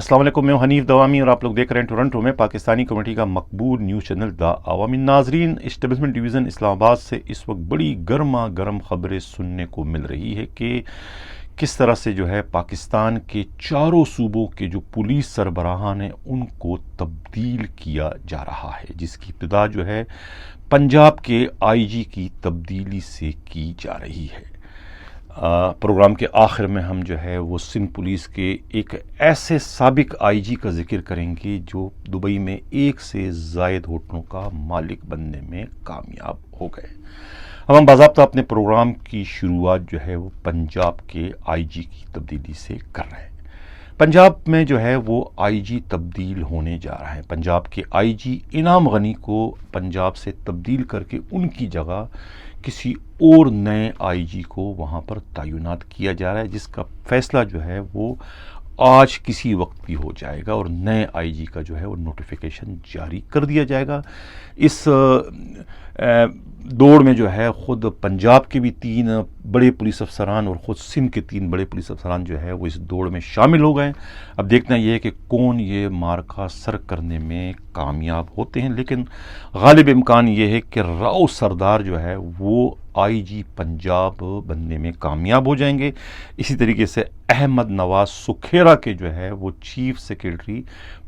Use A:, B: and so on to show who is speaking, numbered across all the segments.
A: السلام علیکم، میں ہوں حنیف دوامی اور آپ لوگ دیکھ رہے ہیں ٹورنٹو میں پاکستانی کمیونٹی کا مقبول نیوز چینل دا عوامی. ناظرین، اسٹیبلشمنٹ ڈویژن اسلام آباد سے اس وقت بڑی گرما گرم خبریں سننے کو مل رہی ہے کہ کس طرح سے جو ہے پاکستان کے چاروں صوبوں کے جو پولیس سربراہان ہیں ان کو تبدیل کیا جا رہا ہے، جس کی ابتدا جو ہے پنجاب کے آئی جی کی تبدیلی سے کی جا رہی ہے. پروگرام کے آخر میں ہم جو ہے وہ سندھ پولیس کے ایک ایسے سابق آئی جی کا ذکر کریں گے جو دبئی میں 1 سے زائد ہوٹلوں کا مالک بننے میں کامیاب ہو گئے. اب ہم باضابطہ اپنے پروگرام کی شروعات جو ہے وہ پنجاب کے آئی جی کی تبدیلی سے کر رہے ہیں. پنجاب میں جو ہے وہ آئی جی تبدیل ہونے جا رہا ہے. پنجاب کے آئی جی انعام غنی کو پنجاب سے تبدیل کر کے ان کی جگہ کسی اور نئے آئی جی کو وہاں پر تعینات کیا جا رہا ہے، جس کا فیصلہ جو ہے وہ آج کسی وقت بھی ہو جائے گا اور نئے آئی جی کا جو ہے وہ نوٹیفیکیشن جاری کر دیا جائے گا. اس دوڑ میں جو ہے خود پنجاب کے بھی 3 بڑے پولیس افسران اور خود سندھ کے 3 بڑے پولیس افسران جو ہے وہ اس دوڑ میں شامل ہو گئے. اب دیکھنا یہ ہے کہ کون یہ معرکہ سر کرنے میں کامیاب ہوتے ہیں، لیکن غالب امکان یہ ہے کہ راؤ سردار جو ہے وہ آئی جی پنجاب بننے میں کامیاب ہو جائیں گے. اسی طریقے سے احمد نواز سکھیرا کے جو ہے وہ چیف سیکرٹری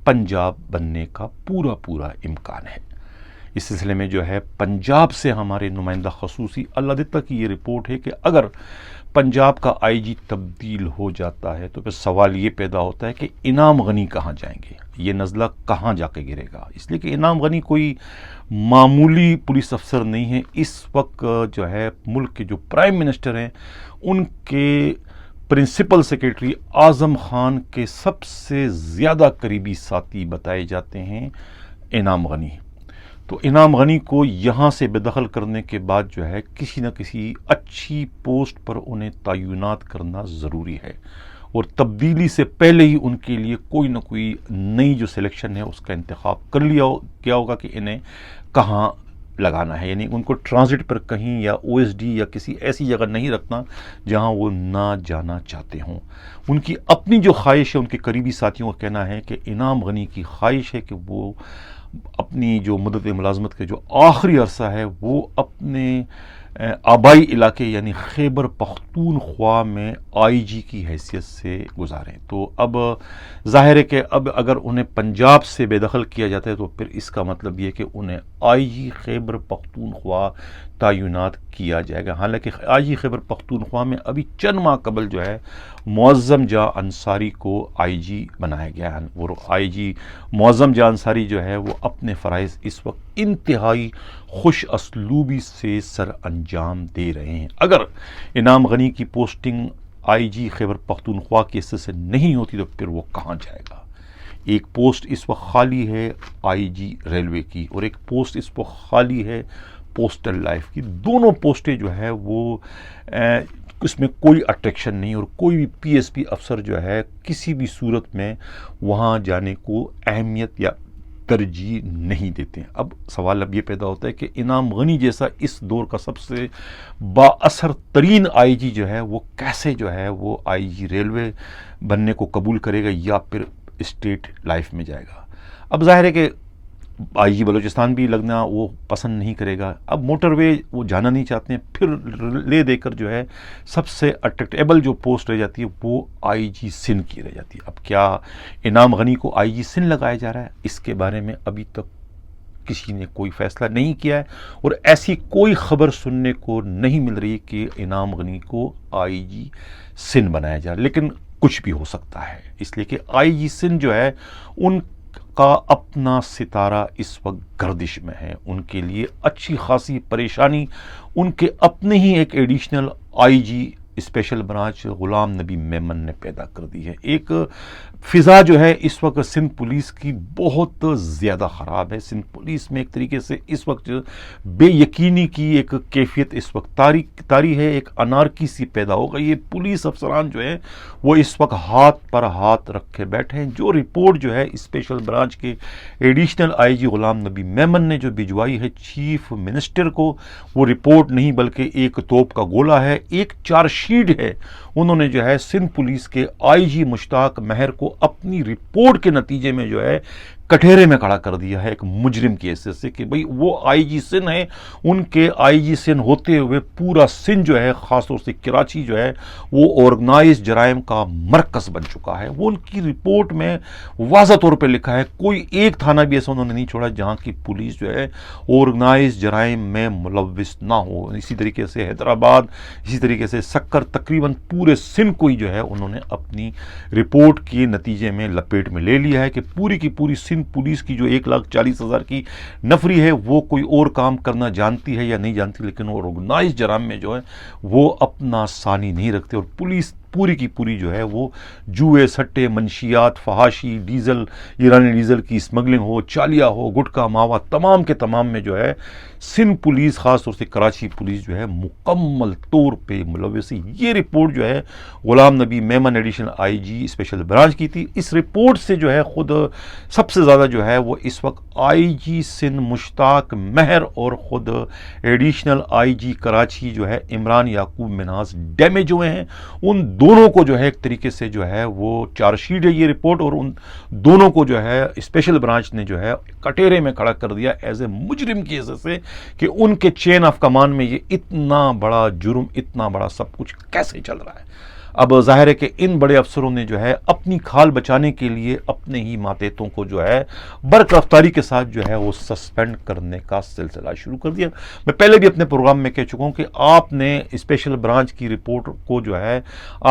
A: پنجاب بننے کا پورا امکان ہے. اس سلسلے میں جو ہے پنجاب سے ہمارے نمائندہ خصوصی اللہ دتہ کی یہ رپورٹ ہے کہ اگر پنجاب کا آئی جی تبدیل ہو جاتا ہے تو پھر سوال یہ پیدا ہوتا ہے کہ انعام غنی کہاں جائیں گے، یہ نزلہ کہاں جا کے گرے گا. اس لیے کہ انعام غنی کوئی معمولی پولیس افسر نہیں ہے. اس وقت جو ہے ملک کے جو پرائم منسٹر ہیں ان کے پرنسپل سیکرٹری اعظم خان کے سب سے زیادہ قریبی ساتھی بتائے جاتے ہیں انعام غنی. تو انعام غنی کو یہاں سے بے دخل کرنے کے بعد جو ہے کسی نہ کسی اچھی پوسٹ پر انہیں تعینات کرنا ضروری ہے، اور تبدیلی سے پہلے ہی ان کے لیے کوئی نہ کوئی نئی جو سلیکشن ہے اس کا انتخاب کر لیا گیا ہوگا کہ انہیں کہاں لگانا ہے. یعنی ان کو ٹرانزٹ پر کہیں یا او ایس ڈی یا کسی ایسی جگہ نہیں رکھنا جہاں وہ نہ جانا چاہتے ہوں. ان کی اپنی جو خواہش ہے، ان کے قریبی ساتھیوں کا کہنا ہے کہ انعام غنی کی خواہش ہے کہ وہ اپنی جو مدت ملازمت کے جو آخری عرصہ ہے وہ اپنے آبائی علاقے یعنی خیبر پختونخوا میں آئی جی کی حیثیت سے گزاریں. تو اب ظاہر ہے کہ اب اگر انہیں پنجاب سے بے دخل کیا جاتا ہے تو پھر اس کا مطلب یہ کہ انہیں آئی جی خیبر پختونخوا تعینات کیا جائے گا. حالانکہ آئی جی خیبر پختونخوا میں ابھی چند ماہ قبل جو ہے معظم جاں انصاری کو آئی جی بنایا گیا ہے. وہ آئی جی معظم جاں انصاری جو ہے وہ اپنے فرائض اس وقت انتہائی خوش اسلوبی سے سر انجام دے رہے ہیں. اگر انعام غنی کی پوسٹنگ آئی جی خیبر پختونخوا کی حصے سے نہیں ہوتی تو پھر وہ کہاں جائے گا. ایک پوسٹ اس وقت خالی ہے آئی جی ریلوے کی، اور ایک پوسٹ اس وقت خالی ہے پوسٹل لائف کی. دونوں پوسٹیں جو ہے وہ اس میں کوئی اٹریکشن نہیں، اور کوئی بھی پی ایس پی افسر جو ہے کسی بھی صورت میں وہاں جانے کو اہمیت یا ترجیح نہیں دیتے ہیں. اب سوال اب یہ پیدا ہوتا ہے کہ انعام غنی جیسا اس دور کا سب سے با اثر ترین آئی جی جو ہے وہ کیسے جو ہے وہ آئی جی ریلوے بننے کو قبول کرے گا یا پھر اسٹیٹ لائف میں جائے گا. اب ظاہر ہے کہ آئی جی بلوچستان بھی لگنا وہ پسند نہیں کرے گا. اب موٹر وے وہ جانا نہیں چاہتے ہیں، پھر لے دے کر جو ہے سب سے اٹریکٹیبل جو پوسٹ رہ جاتی ہے وہ آئی جی سندھ کی رہ جاتی ہے. اب کیا انعام غنی کو آئی جی سندھ لگایا جا رہا ہے؟ اس کے بارے میں ابھی تک کسی نے کوئی فیصلہ نہیں کیا ہے، اور ایسی کوئی خبر سننے کو نہیں مل رہی کہ انعام غنی کو آئی جی سندھ بنایا جا رہا ہے. لیکن کچھ بھی ہو سکتا ہے، اس لیے کہ آئی جی سندھ جو ہے ان کا اپنا ستارہ اس وقت گردش میں ہے. ان کے لیے اچھی خاصی پریشانی ان کے اپنے ہی ایک additional IG special branch Ghulam Nabi Memon نے پیدا کر دی ہے. ایک فضا جو ہے اس وقت سندھ پولیس کی بہت زیادہ خراب ہے. سندھ پولیس میں ایک طریقے سے اس وقت بے یقینی کی ایک کیفیت اس وقت طاری ہے. ایک انارکی سی پیدا ہو گئی ہے. پولیس افسران جو ہیں وہ اس وقت ہاتھ پر ہاتھ رکھے بیٹھے ہیں. جو رپورٹ جو ہے اسپیشل برانچ کے ایڈیشنل آئی جی غلام نبی میمن نے جو بھجوائی ہے چیف منسٹر کو، وہ رپورٹ نہیں بلکہ ایک توپ کا گولہ ہے. ایک چارج شیٹ ہے انہوں نے جو ہے سندھ پولیس کے آئی جی مشتاق مہر کو اپنی رپورٹ کے نتیجے میں جو ہے کٹہرے میں کھڑا کر دیا ہے ایک مجرم کی حیثیت سے کہ بھئی وہ آئی جی سندھ ہیں، ان کے آئی جی سندھ ہوتے ہوئے پورا سندھ جو ہے خاص طور سے کراچی جو ہے وہ آرگنائز جرائم کا مرکز بن چکا ہے۔ وہ ان کی رپورٹ میں واضح طور پہ لکھا ہے، کوئی ایک تھانہ بھی ایسا انہوں نے نہیں چھوڑا جہاں کی پولیس جو ہے آرگنائز جرائم میں ملوث نہ ہو۔ اسی طریقے سے حیدرآباد، اسی طریقے سے سکر، تقریباً پورے سندھ کو ہی جو ہے انہوں نے اپنی رپورٹ کے نتیجے میں لپیٹ میں لے لیا ہے کہ پوری کی پوری سندھ پولیس کی جو 1,40,000 کی نفری ہے وہ کوئی اور کام کرنا جانتی ہے یا نہیں جانتی، لیکن وہ آرگنائز جرائم میں جو ہے وہ اپنا ثانی نہیں رکھتے، اور پولیس پوری کی پوری جو ہے وہ جوئے، سٹے، منشیات، فحاشی، ڈیزل، ایرانی ڈیزل کی اسمگلنگ ہو، چالیا ہو، گٹکا، ماوا، تمام کے تمام میں جو ہے سندھ پولیس خاص طور سے کراچی پولیس جو ہے مکمل طور پہ ملوث ہے۔ یہ رپورٹ جو ہے Ghulam Nabi Memon additional IG special branch کی تھی۔ اس رپورٹ سے جو ہے خود سب سے زیادہ جو ہے وہ اس وقت آئی جی سندھ مشتاق مہر اور خود ایڈیشنل آئی جی کراچی جو ہے عمران یعقوب منہاس ڈیمیج ہوئے ہیں۔ ان دونوں کو جو ہے ایک طریقے سے جو ہے وہ چارج شیٹ ہے یہ رپورٹ، اور ان دونوں کو جو ہے اسپیشل برانچ نے جو ہے کٹہرے میں کھڑا کر دیا ایز اے مجرم کی حیثیت سے کہ ان کے چین آف کمان میں یہ اتنا بڑا جرم، اتنا بڑا سب کچھ کیسے چل رہا ہے۔ اب ظاہر ہے کہ ان بڑے افسروں نے جو ہے اپنی کھال بچانے کے لیے اپنے ہی ماتحتوں کو جو ہے برق رفتاری کے ساتھ جو ہے وہ سسپینڈ کرنے کا سلسلہ شروع کر دیا۔ میں پہلے بھی اپنے پروگرام میں کہہ چکا ہوں کہ آپ نے اسپیشل برانچ کی رپورٹ کو جو ہے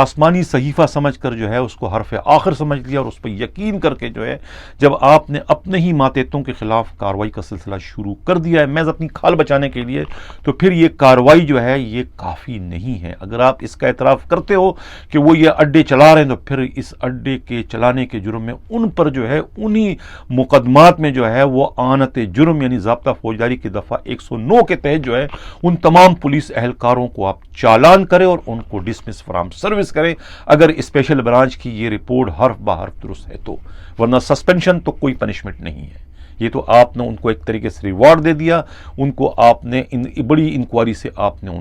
A: آسمانی صحیفہ سمجھ کر جو ہے اس کو حرف آخر سمجھ لیا، اور اس پہ یقین کر کے جو ہے جب آپ نے اپنے ہی ماتحتوں کے خلاف کارروائی کا سلسلہ شروع کر دیا ہے محض اپنی کھال بچانے کے لیے، تو پھر یہ کارروائی جو ہے یہ کافی نہیں ہے۔ اگر آپ اس کا اعتراف کرتے ہو کہ وہ یہ اڈے چلا رہے ہیں تو پھر اس اڈے کے چلانے کے جرم میں ان پر جو ہے انہی مقدمات میں جو ہے وہ آنت جرم یعنی ضابطہ فوجداری کی دفعہ 109 کے تحت جو ہے ان تمام پولیس اہلکاروں کو آپ چالان کریں اور ان کو ڈسمس فرام سروس کریں اگر اسپیشل برانچ کی یہ رپورٹ حرف بحرف درست ہے تو، ورنہ سسپینشن تو کوئی پنشمنٹ نہیں ہے۔ یہ تو آپ نے ان کو ایک طریقے سے ریوارڈ دے دیا، ان کو آپ نے بڑی انکوائری سے آپ نے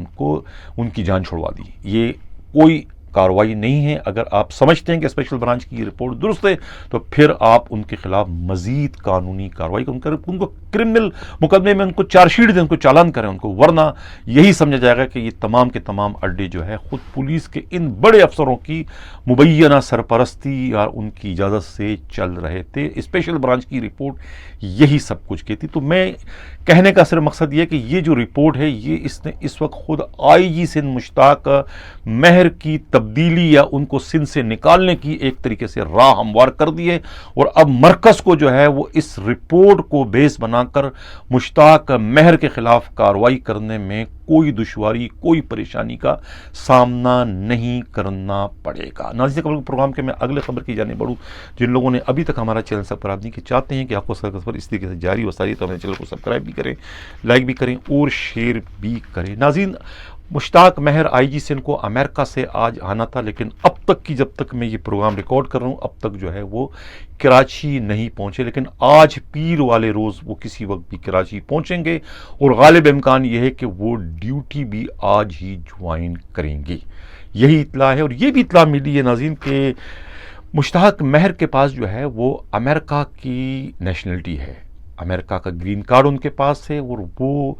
A: ان کی جان چھڑوا دی۔ یہ کوئی کارروائی نہیں ہے۔ اگر آپ سمجھتے ہیں کہ اسپیشل برانچ کی یہ رپورٹ درست ہے تو پھر آپ ان کے خلاف مزید قانونی کارروائی کریں، ان کو کرمنل مقدمے میں ان کو چارج شیٹ دیں، ان کو چالان کریں ان کو، ورنہ یہی سمجھا جائے گا کہ یہ تمام کے تمام اڈے جو ہے خود پولیس کے ان بڑے افسروں کی مبینہ سرپرستی یا ان کی اجازت سے چل رہے تھے۔ اسپیشل برانچ کی رپورٹ یہی سب کچھ کہتی۔ تو میں کہنے کا صرف مقصد یہ کہ یہ جو رپورٹ ہے یہ اس نے اس وقت خود آئی جی سندھ مشتاق مہر کی تبدیلی یا ان کو سندھ سے نکالنے کی ایک طریقے سے راہ ہموار کر دی ہے، اور اب مرکز کو جو ہے وہ اس رپورٹ کو بیس بنا کر مشتاق مہر کے خلاف کارروائی کرنے میں کوئی دشواری، کوئی پریشانی کا سامنا نہیں کرنا پڑے گا۔ ناظرین قبل پروگرام کے میں اگلے خبر کی جانب بڑھوں، جن لوگوں نے ابھی تک ہمارا چینل سبسکرائب نہیں کیا چاہتے ہیں کہ آپ کو سبسکرائب اس طریقے سے جاری وساری تو ہمارے چینل کو سبسکرائب بھی کریں، لائک بھی کریں اور شیئر بھی کریں۔ ناظرین مشتاق مہر آئی جی سندھ کو امریکہ سے آج آنا تھا، لیکن اب تک کی جب تک میں یہ پروگرام ریکارڈ کر رہا ہوں اب تک جو ہے وہ کراچی نہیں پہنچے، لیکن آج پیر والے روز وہ کسی وقت بھی کراچی پہنچیں گے، اور غالب امکان یہ ہے کہ وہ ڈیوٹی بھی آج ہی جوائن کریں گے۔ یہی اطلاع ہے، اور یہ بھی اطلاع ملی ہے ناظرین کہ مشتاق مہر کے پاس جو ہے وہ امریکہ کی نیشنلٹی ہے، امریکہ کا گرین کارڈ ان کے پاس ہے، اور وہ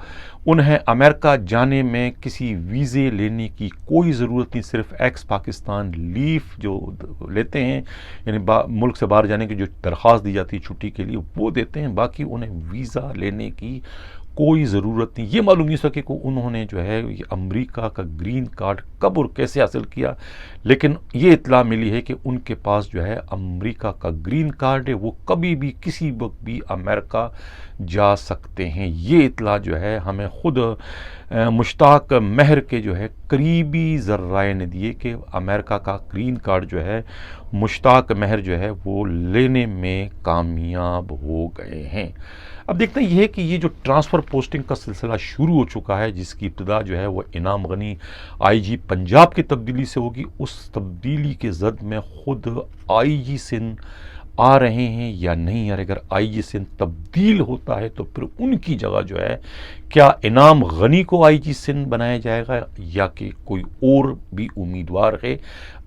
A: انہیں امریکہ جانے میں کسی ویزے لینے کی کوئی ضرورت نہیں، صرف ایکس پاکستان لیف جو لیتے ہیں یعنی ملک سے باہر جانے کی جو درخواست دی جاتی ہے چھٹی کے لیے وہ دیتے ہیں، باقی انہیں ویزا لینے کی کوئی ضرورت نہیں۔ یہ معلوم نہیں سکے کہ انہوں نے جو ہے یہ امریکہ کا گرین کارڈ کب اور کیسے حاصل کیا، لیکن یہ اطلاع ملی ہے کہ ان کے پاس جو ہے امریکہ کا گرین کارڈ ہے، وہ کبھی بھی کسی وقت بھی امریکہ جا سکتے ہیں۔ یہ اطلاع جو ہے ہمیں خود مشتاق مہر کے جو ہے قریبی ذرائع نے دیے کہ امریکہ کا گرین کارڈ جو ہے مشتاق مہر جو ہے وہ لینے میں کامیاب ہو گئے ہیں۔ اب دیکھتے ہیں یہ ہے کہ یہ جو ٹرانسفر پوسٹنگ کا سلسلہ شروع ہو چکا ہے، جس کی ابتدا جو ہے وہ انعام غنی آئی جی پنجاب کی تبدیلی سے ہوگی، اس تبدیلی کے زد میں خود آئی جی سندھ آ رہے ہیں یا نہیں آ رہے. اگر آئی جی سندھ تبدیل ہوتا ہے تو پھر ان کی جگہ جو ہے کیا انعام غنی کو آئی جی سندھ بنایا جائے گا یا کہ کوئی اور بھی امیدوار ہے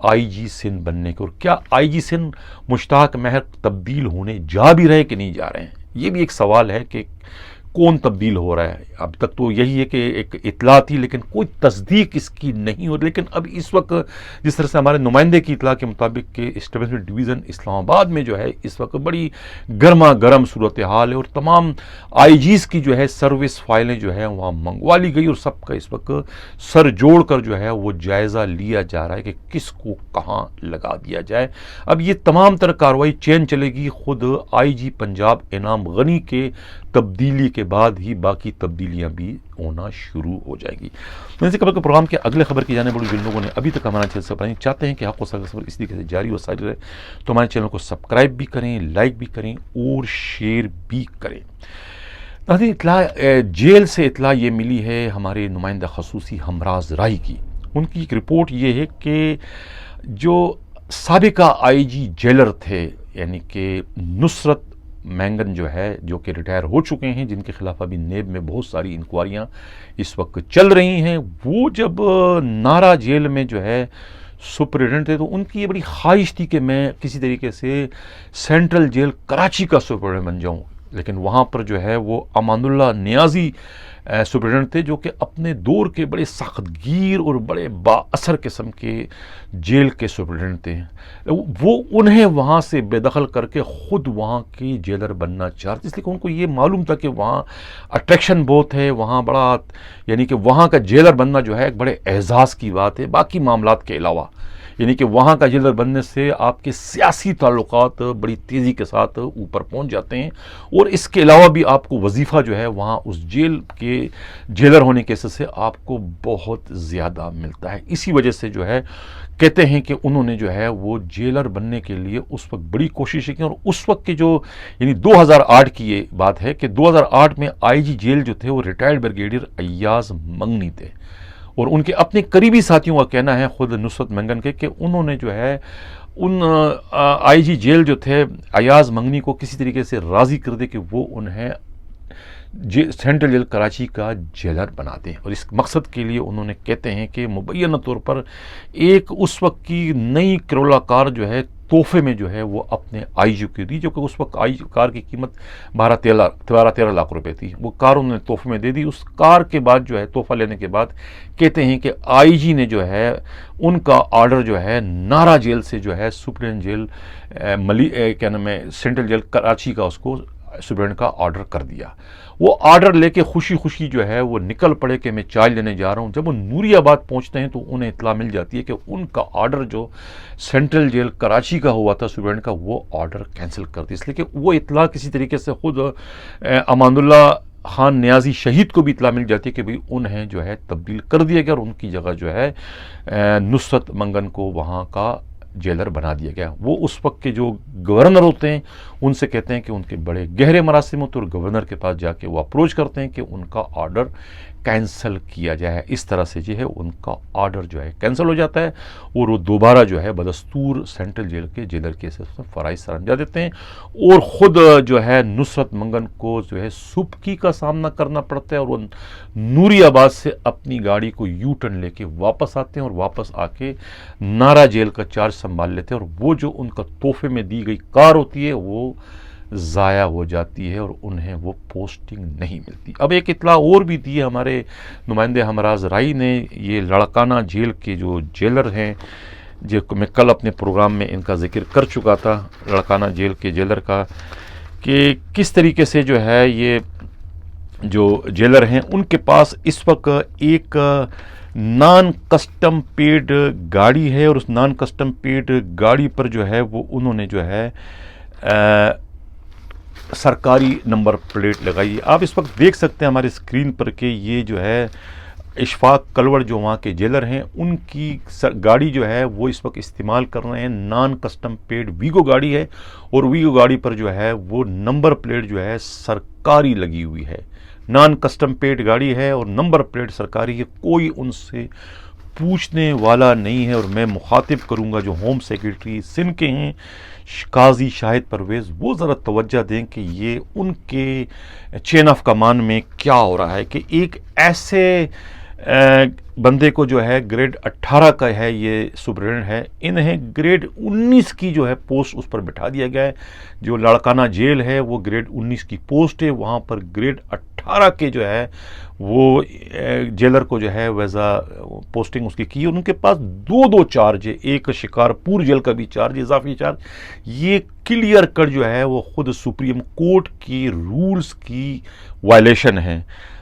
A: آئی جی سندھ بننے کے, اور کیا آئی جی سندھ مشتاق مہر تبدیل ہونے جا بھی رہے کہ نہیں جا رہے ہیں, یہ بھی ایک سوال ہے کہ کون تبدیل ہو رہا ہے. اب تک تو یہی ہے کہ ایک اطلاع تھی لیکن کوئی تصدیق اس کی نہیں ہو رہی. لیکن اب اس وقت جس طرح سے ہمارے نمائندے کی اطلاع کے مطابق کہ اسٹیبلشمنٹ ڈویژن اسلام آباد میں جو ہے اس وقت بڑی گرما گرم صورتحال ہے, اور تمام آئی جیز کی جو ہے سروس فائلیں جو ہے وہاں منگوا لی گئی, اور سب کا اس وقت سر جوڑ کر جو ہے وہ جائزہ لیا جا رہا ہے کہ کس کو کہاں لگا دیا جائے. اب یہ تمام تر کارروائی چین چلے گی. خود آئی جی پنجاب انعام غنی کے تبدیلی کے بعد ہی باقی تبدیلیاں بھی ہونا شروع ہو جائیں گی. میں سے خبر کے پروگرام کے اگلے خبر کی جانے بڑی جن لوگوں نے ابھی تک ہمارا چینل سبسکرائب چاہتے ہیں کہ حق و سر خبر اس طریقے سے جاری و ساری رہے تو ہمارے چینل کو سبسکرائب بھی کریں, لائک بھی کریں اور شیئر بھی کریں. اطلاع جیل سے اطلاع یہ ملی ہے ہمارے نمائندہ خصوصی ہمراز راہی کی. ان کی ایک رپورٹ یہ ہے کہ جو سابقہ آئی جی جیلر تھے یعنی کہ نصرت مینگن جو ہے جو کہ ریٹائر ہو چکے ہیں, جن کے خلاف ابھی نیب میں بہت ساری انکوائریاں اس وقت چل رہی ہیں, وہ جب نارا جیل میں جو ہے سپرنٹینڈنٹ تھے تو ان کی یہ بڑی خواہش تھی کہ میں کسی طریقے سے سینٹرل جیل کراچی کا سپرنٹینڈنٹ بن جاؤں. لیکن وہاں پر جو ہے وہ امان اللہ نیازی سپرنٹینڈنٹ تھے جو کہ اپنے دور کے بڑے سخت گیر اور بڑے با اثر قسم کے جیل کے سپرنٹینڈنٹ تھے. وہ انہیں وہاں سے بے دخل کر کے خود وہاں کی جیلر بننا چاہتے, اس لیے کہ ان کو یہ معلوم تھا کہ وہاں اٹریکشن بہت ہے, وہاں بڑا یعنی کہ وہاں کا جیلر بننا جو ہے ایک بڑے اعزاز کی بات ہے باقی معاملات کے علاوہ. یعنی کہ وہاں کا جیلر بننے سے آپ کے سیاسی تعلقات بڑی تیزی کے ساتھ اوپر پہنچ جاتے ہیں, اور اس کے علاوہ بھی آپ کو وظیفہ جو ہے وہاں اس جیل کے جیلر ہونے کے حصے سے آپ کو بہت زیادہ ملتا ہے. اسی وجہ سے جو ہے کہتے ہیں کہ انہوں نے جو ہے وہ جیلر بننے کے لیے اس وقت بڑی کوششیں کی, اور اس وقت کے جو یعنی 2008 کی یہ بات ہے کہ 2008 میں آئی جی جیل جو تھے وہ ریٹائرڈ بریگیڈیئر ایاز منگنی تھے, اور ان کے اپنے قریبی ساتھیوں کا کہنا ہے خود نصرت مینگن کے کہ انہوں نے جو ہے ان آئی جی جیل جو تھے ایاز منگنی کو کسی طریقے سے راضی کر دے کہ وہ انہیں سینٹرل جیل کراچی کا جیلر بنا دیں. اور اس مقصد کے لیے انہوں نے کہتے ہیں کہ مبینہ طور پر ایک اس وقت کی نئی کرولا کار جو ہے تحفے میں جو ہے وہ اپنے آئی جی کو دی, جو کہ اس وقت آئی کار کی قیمت 12-13 لاکھ روپے تھی. وہ کار انہوں نے تحفے میں دے دی. اس کار کے بعد جو ہے تحفہ لینے کے بعد کہتے ہیں کہ آئی جی نے جو ہے ان کا آرڈر جو ہے نارا جیل سے جو ہے سپرنٹینڈنٹ جیل کیا نام ہے سینٹرل جیل کراچی کا اس کو سپرنٹینڈنٹ کا آرڈر کر دیا. وہ آرڈر لے کے خوشی خوشی جو ہے وہ نکل پڑے کہ میں چائے لینے جا رہا ہوں. جب وہ نوری آباد پہنچتے ہیں تو انہیں اطلاع مل جاتی ہے کہ ان کا آرڈر جو سینٹرل جیل کراچی کا ہوا تھا سپرنٹینڈنٹ کا وہ آرڈر کینسل کر دیا, اس لیے کہ وہ اطلاع کسی طریقے سے خود امان اللہ خان نیازی شہید کو بھی اطلاع مل جاتی ہے کہ بھئی انہیں جو ہے تبدیل کر دیا گیا, اور ان کی جگہ جو ہے نصرت منگن کو وہاں کا جیلر بنا دیا گیا. وہ اس وقت کے جو گورنر ہوتے ہیں ان سے کہتے ہیں کہ ان کے بڑے گہرے مراسم ہوتے ہیں, اور گورنر کے پاس جا کے وہ اپروچ کرتے ہیں کہ ان کا آرڈر کینسل کیا جائے. اس طرح سے جو ہے ان کا آرڈر جو ہے کینسل ہو جاتا ہے, اور وہ دوبارہ جو ہے بدستور سینٹرل جیل کے جیلر کے حصے فرائض سر انجام دیتے ہیں, اور خود جو ہے نصرت منگن کو جو ہے سبکی کا سامنا کرنا پڑتا ہے, اور وہ نوری آباد سے اپنی گاڑی کو یو ٹرن لے کے واپس آتے ہیں, اور واپس آ کے نارا جیل کا چارج سنبھال لیتے ہیں, اور وہ جو ان کا تحفے میں دی گئی کار ہوتی ہے وہ ضائع ہو جاتی ہے اور انہیں وہ پوسٹنگ نہیں ملتی. اب ایک اطلاع اور بھی دی ہے ہمارے نمائندے ہمراز رائی نے, یہ لڑکانہ جیل کے جو جیلر ہیں جو میں کل اپنے پروگرام میں ان کا ذکر کر چکا تھا لڑکانہ جیل کے جیلر کا, کہ کس طریقے سے جو ہے یہ جو جیلر ہیں ان کے پاس اس وقت ایک نان کسٹم پیڈ گاڑی ہے, اور اس نان کسٹم پیڈ گاڑی پر جو ہے وہ انہوں نے جو ہے سرکاری نمبر پلیٹ لگائی ہے. آپ اس وقت دیکھ سکتے ہیں ہمارے اسکرین پر کہ یہ جو ہے اشفاق کلوڑ جو وہاں کے جیلر ہیں ان کی گاڑی جو ہے وہ اس وقت استعمال کر رہے ہیں. نان کسٹم پیڈ ویگو گاڑی ہے, اور ویگو گاڑی پر جو ہے وہ نمبر پلیٹ جو ہے سرکاری لگی ہوئی ہے. نان کسٹم پیڈ گاڑی ہے اور نمبر پلیٹ سرکاری ہے, کوئی ان سے پوچھنے والا نہیں ہے۔ اور میں مخاطب کروں گا جو ہوم سیکرٹری سندھ کے ہیں قاضی شاہد پرویز، وہ ذرا توجہ دیں کہ یہ ان کے چین آف کمان میں کیا ہو رہا ہے کہ ایک ایسے بندے کو جو ہے گریڈ 18 کا ہے، یہ سپرنٹینڈنٹ ہے، انہیں گریڈ 19 کی جو ہے پوسٹ اس پر بٹھا دیا گیا ہے۔ جو لاڑکانہ جیل ہے وہ گریڈ 19 کی پوسٹ ہے، وہاں پر گریڈ 18 کے جو ہے وہ جیلر کو جو ہے ویزا پوسٹنگ اس کی ہے۔ ان کے پاس دو چارج ہے، ایک شکارپور جیل کا بھی چارج، اضافی چارج، یہ کلیئر کٹ جو ہے وہ خود سپریم کورٹ کی رولز کی وائلیشن ہے۔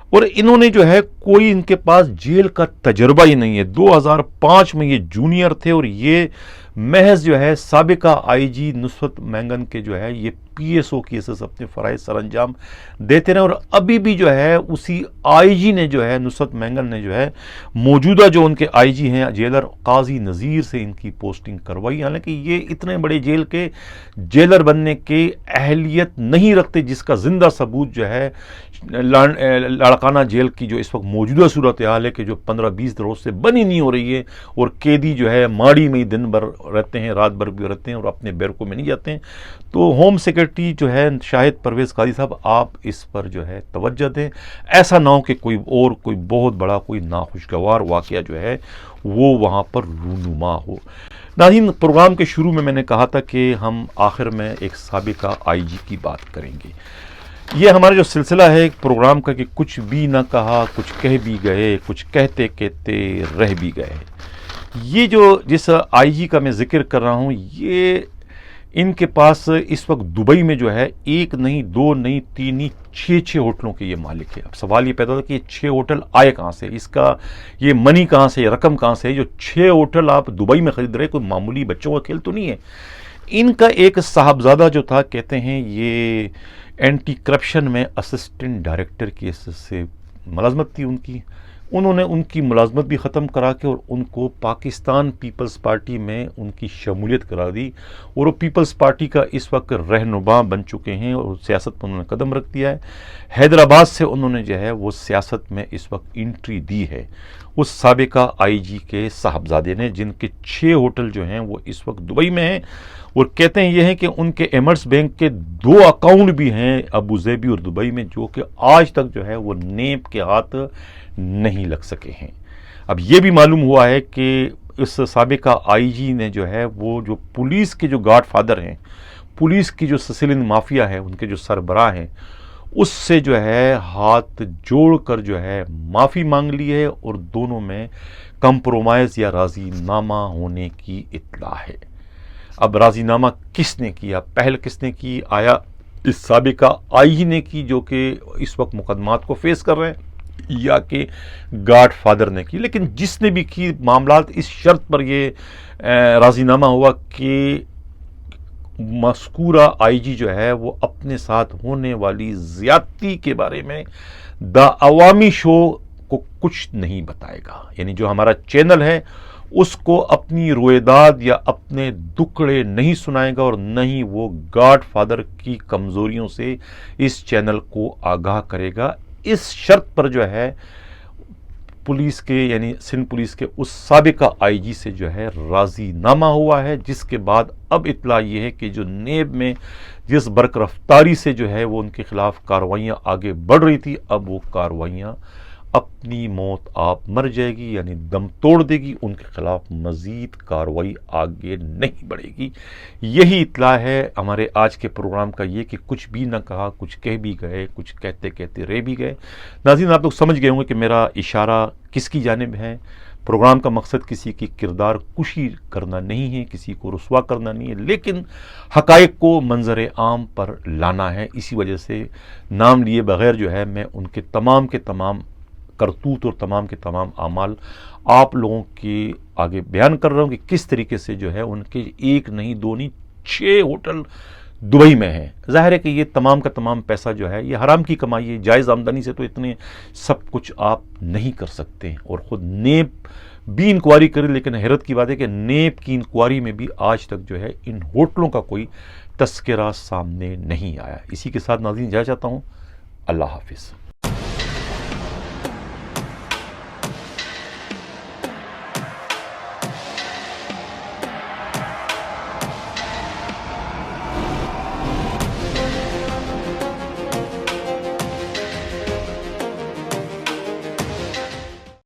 A: اور انہوں نے جو ہے کوئی ان کے پاس جیل کا تجربہ ہی نہیں ہے۔ 2005 میں یہ جونیئر تھے اور یہ محض جو ہے سابقہ آئی جی نصرت مینگن کے جو ہے یہ پی ایس او کی حیثیت سے اپنے فرائض سر انجام دیتے رہے، اور ابھی بھی جو ہے اسی آئی جی نے جو ہے نصرت مینگن نے جو ہے موجودہ جو ان کے آئی جی ہیں جیلر قاضی نذیر سے ان کی پوسٹنگ کروائی، حالانکہ یہ اتنے بڑے جیل کے جیلر بننے کے اہلیت نہیں رکھتے، جس کا زندہ ثبوت جو ہے لاڑکانہ جیل کی جو اس وقت موجودہ صورتحال ہے کہ جو 15-20 روز سے بنی نہیں ہو رہی ہے، اور قیدی جو ہے ماڑی میں ہی دن بھر رہتے ہیں، رات بھر بھی رہتے ہیں، اور اپنے بیرکوں میں نہیں جاتے ہیں۔ تو ہوم سیکرٹری جو ہے شاہد پرویز قاضی صاحب، آپ اس پر جو ہے توجہ دیں، ایسا نہ ہو کہ کوئی بہت بڑا کوئی ناخوشگوار واقعہ جو ہے وہ وہاں پر رونما ہو۔ ناظرین، پروگرام کے شروع میں نے کہا تھا کہ ہم آخر میں ایک سابقہ آئی جی کی بات کریں گے۔ یہ ہمارا جو سلسلہ ہے پروگرام کا کہ کچھ بھی نہ کہا، کچھ کہہ بھی گئے، کچھ کہتے کہتے رہ بھی گئے۔ یہ جو جس آئی جی کا میں ذکر کر رہا ہوں، یہ ان کے پاس اس وقت دبئی میں جو ہے ایک نہیں، دو نہیں، تین نہیں، 6 ہوٹلوں کے یہ مالک ہے۔ اب سوال یہ پیدا ہوتا ہے کہ یہ 6 ہوٹل آئے کہاں سے، اس کا یہ منی کہاں سے، یہ رقم کہاں سے ہے؟ جو 6 ہوٹل آپ دبئی میں خرید رہے، کوئی معمولی بچوں کا کھیل تو نہیں ہے۔ ان کا ایک صاحبزادہ جو تھا، کہتے ہیں یہ اینٹی کرپشن میں اسسٹنٹ ڈائریکٹر کی حیثیت سے ملازمت تھی ان کی، انہوں نے ان کی ملازمت بھی ختم کرا کے اور ان کو پاکستان پیپلز پارٹی میں ان کی شمولیت کرا دی، اور وہ پیپلز پارٹی کا اس وقت رہنما بن چکے ہیں اور سیاست میں انہوں نے قدم رکھ دیا ہے۔ حیدرآباد سے انہوں نے جو ہے وہ سیاست میں اس وقت انٹری دی ہے، اس سابقہ آئی جی کے صاحبزادے نے، جن کے 6 ہوٹل جو ہیں وہ اس وقت دبئی میں ہیں، اور کہتے ہیں یہ ہے کہ ان کے ایمرس بینک کے 2 اکاؤنٹ بھی ہیں ابو ظبی اور دبئی میں، جو کہ آج تک جو ہے وہ نیب کے ہاتھ نہیں لگ سکے ہیں۔ اب یہ بھی معلوم ہوا ہے کہ اس سابقہ آئی جی نے جو ہے وہ جو پولیس کے جو گاڈ فادر ہیں، پولیس کی جو سسلین مافیا ہے، ان کے جو سربراہ ہیں، اس سے جو ہے ہاتھ جوڑ کر جو ہے معافی مانگ لی ہے، اور دونوں میں کمپرومائز یا راضی نامہ ہونے کی اطلاع ہے۔ اب راضی نامہ کس نے کیا، پہل کس نے کی؟ آیا اس سابقہ آئی جی نے کی جو کہ اس وقت مقدمات کو فیس کر رہے ہیں، یا کہ گاڈ فادر نے کی؟ لیکن جس نے بھی کی، معاملات اس شرط پر یہ راضی نامہ ہوا کہ مذکورہ آئی جی جو ہے وہ اپنے ساتھ ہونے والی زیادتی کے بارے میں دا عوامی شو کو کچھ نہیں بتائے گا، یعنی جو ہمارا چینل ہے اس کو اپنی رویداد یا اپنے دکڑے نہیں سنائے گا، اور نہ ہی وہ گاڈ فادر کی کمزوریوں سے اس چینل کو آگاہ کرے گا۔ اس شرط پر جو ہے پولیس کے، یعنی سندھ پولیس کے اس سابقہ آئی جی سے جو ہے راضی نامہ ہوا ہے، جس کے بعد اب اطلاع یہ ہے کہ جو نیب میں جس برق رفتاری سے جو ہے وہ ان کے خلاف کارروائیاں آگے بڑھ رہی تھی، اب وہ کارروائیاں اپنی موت آپ مر جائے گی، یعنی دم توڑ دے گی، ان کے خلاف مزید کارروائی آگے نہیں بڑھے گی۔ یہی اطلاع ہے ہمارے آج کے پروگرام کا، یہ کہ کچھ بھی نہ کہا، کچھ کہہ بھی گئے، کچھ کہتے کہتے رہ بھی گئے۔ ناظرین، آپ لوگ سمجھ گئے ہوں گے کہ میرا اشارہ کس کی جانب ہے۔ پروگرام کا مقصد کسی کی کردار کشی کرنا نہیں ہے، کسی کو رسوا کرنا نہیں ہے، لیکن حقائق کو منظر عام پر لانا ہے۔ اسی وجہ سے نام لیے بغیر جو ہے میں ان کے تمام کرتوت اور تمام کے تمام اعمال آپ لوگوں کے آگے بیان کر رہا ہوں کہ کس طریقے سے جو ہے ان کے 1 نہیں 2 نہیں 6 ہوٹل دبئی میں ہیں۔ ظاہر ہے کہ یہ تمام کا تمام پیسہ جو ہے یہ حرام کی کمائی ہے، جائز آمدنی سے تو اتنے سب کچھ آپ نہیں کر سکتے، اور خود نیب بھی انکوائری کرے، لیکن حیرت کی بات ہے کہ نیب کی انکوائری میں بھی آج تک جو ہے ان ہوٹلوں کا کوئی تذکرہ سامنے نہیں آیا۔ اسی کے ساتھ ناظرین جانا چاہتا ہوں، اللہ حافظ۔